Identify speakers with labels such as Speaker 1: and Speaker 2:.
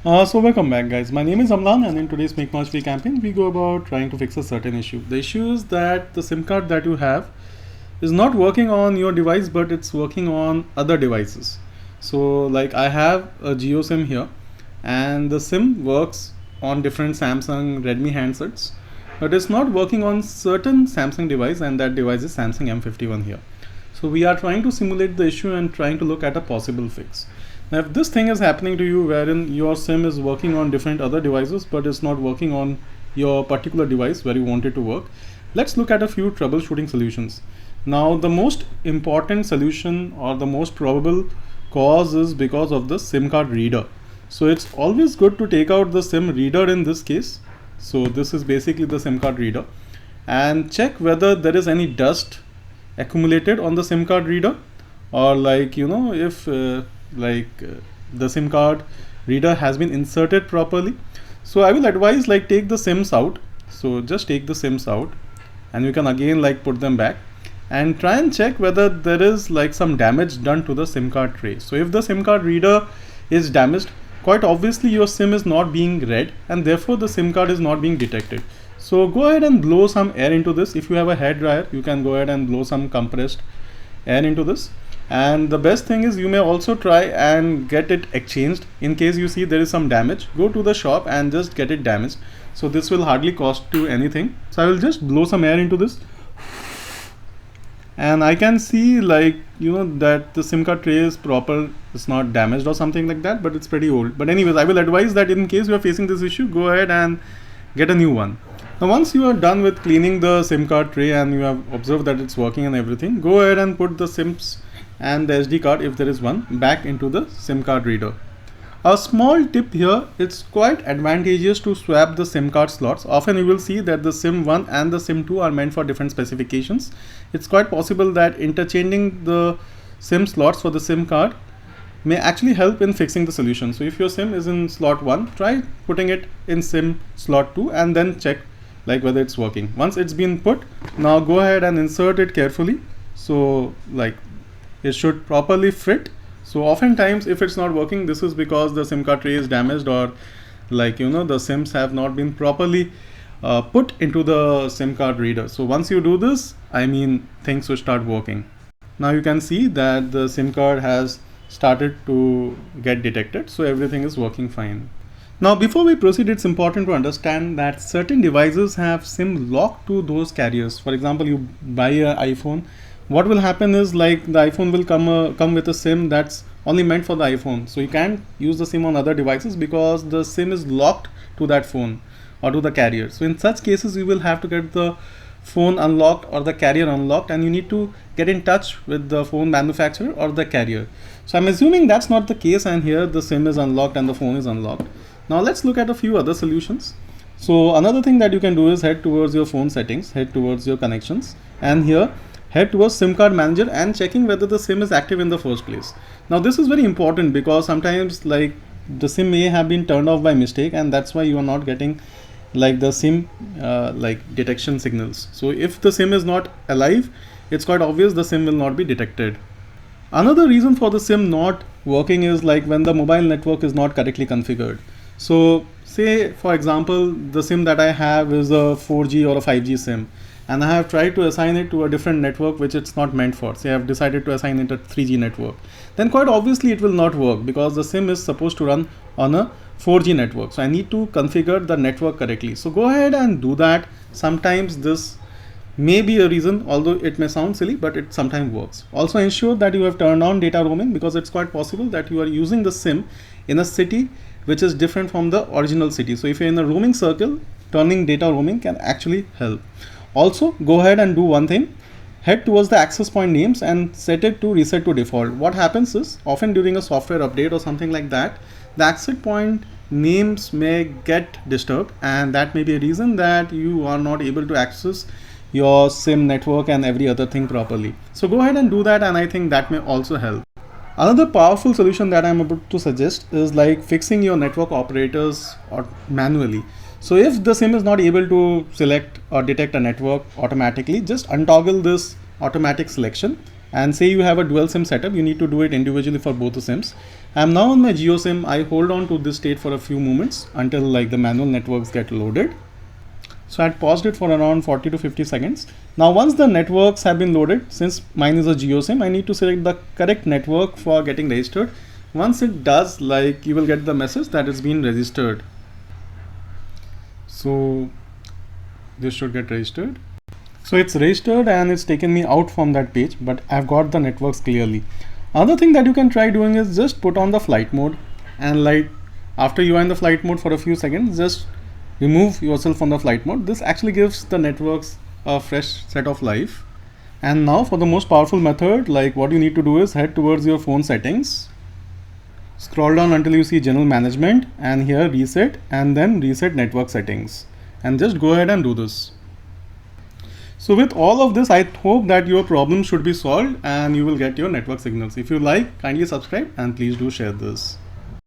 Speaker 1: So welcome back, guys. My name is Amlan, and in today's Make Much Free campaign, we go about trying to fix a certain issue. The issue is that the SIM card that you have is not working on your device, but it's working on other devices. So, like I have a Jio SIM here, and the SIM works on different Samsung, Redmi handsets, but it's not working on certain Samsung device, and that device is Samsung M51 here. So we are trying to simulate the issue and trying to look at a possible fix. Now, if this thing is happening to you wherein your SIM is working on different other devices but it's not working on your particular device where you want it to work, let's look at a few troubleshooting solutions. Now, the most important solution or the most probable cause is because of the SIM card reader. So it's always good to take out the SIM reader in this case. So this is basically the SIM card reader, and check whether there is any dust accumulated on the SIM card reader, or if the SIM card reader has been inserted properly. So I will advise take the SIMs out. So just take the SIMs out, and you can again put them back and try and check whether there is some damage done to the SIM card tray. So if the SIM card reader is damaged, quite obviously your SIM is not being read and therefore the SIM card is not being detected. So go ahead and blow some air into this. If you have a hair dryer, you can go ahead and blow some compressed air into this. And the best thing is you may also try and get it exchanged. In case you see there is some damage, go to the shop and just get it damaged. So this will hardly cost you anything. So I will just blow some air into this, and I can see that the SIM card tray is proper, it's not damaged or something like that, but it's pretty old. But anyways, I will advise that in case you are facing this issue, go ahead and get a new one. Now once you are done with cleaning the SIM card tray and you have observed that it's working and everything, go ahead and put the SIMs and the SD card, if there is one, back into the SIM card reader. A small tip here, it's quite advantageous to swap the SIM card slots. Often you will see that the SIM 1 and the SIM 2 are meant for different specifications. It's quite possible that interchanging the SIM slots for the SIM card may actually help in fixing the solution. So if your SIM is in slot 1, try putting it in SIM slot 2 and then check whether it's working. Once it's been put, now go ahead and insert it carefully. So it should properly fit. So oftentimes if it's not working, this is because the SIM card tray is damaged, or the SIMs have not been properly put into the SIM card reader. So once you do this, things will start working. Now you can see that the SIM card has started to get detected, so everything is working fine. Now before we proceed, it's important to understand that certain devices have SIM locked to those carriers. For example, you buy an iPhone, what will happen is the iPhone will come with a SIM that's only meant for the iPhone. So you can't use the SIM on other devices because the SIM is locked to that phone or to the carrier. So in such cases, you will have to get the phone unlocked or the carrier unlocked, and you need to get in touch with the phone manufacturer or the carrier. So I'm assuming that's not the case, and here the SIM is unlocked and the phone is unlocked. Now let's look at a few other solutions. So another thing that you can do is head towards your phone settings, head towards your connections, and here head towards SIM card manager and checking whether the SIM is active in the first place. Now this is very important because sometimes the SIM may have been turned off by mistake, and that's why you are not getting the SIM detection signals. So if the SIM is not alive, it's quite obvious the SIM will not be detected. Another reason for the SIM not working is when the mobile network is not correctly configured. So say for example, the SIM that I have is a 4G or a 5G SIM, and I have tried to assign it to a different network which it's not meant for. Say I have decided to assign it a 3G network, then quite obviously it will not work because the SIM is supposed to run on a 4G network. So I need to configure the network correctly. So go ahead and do that. Sometimes this may be a reason, although it may sound silly, but it sometimes works. Also ensure that you have turned on data roaming, because it's quite possible that you are using the SIM in a city which is different from the original city. So if you're in a roaming circle, turning data roaming can actually help. Also go ahead and do one thing, head towards the access point names and set it to reset to default. What happens is often during a software update or something like that, the access point names may get disturbed, and that may be a reason that you are not able to access your SIM network and every other thing properly. So go ahead and do that, and I think that may also help. Another powerful solution that I'm about to suggest is fixing your network operators or manually. So if the SIM is not able to select or detect a network automatically, just untoggle this automatic selection and say you have a dual SIM setup, you need to do it individually for both the SIMs. I'm now on my Jio SIM. I hold on to this state for a few moments until like the manual networks get loaded. So I paused it for around 40 to 50 seconds. Now once the networks have been loaded, since mine is a Jio SIM, I need to select the correct network for getting registered. Once it does, like, you will get the message that it's been registered. So this should get registered. So it's registered and it's taken me out from that page, but I've got the networks clearly. Another thing that you can try doing is just put on the flight mode, and like after you are in the flight mode for a few seconds, just remove yourself from the flight mode. This actually gives the networks a fresh set of life. And now for the most powerful method, like what you need to do is head towards your phone settings, scroll down until you see general management, and here reset, and then reset network settings, and just go ahead and do this. So with all of this, I hope that your problem should be solved and you will get your network signals. If you like, kindly subscribe and please do share this.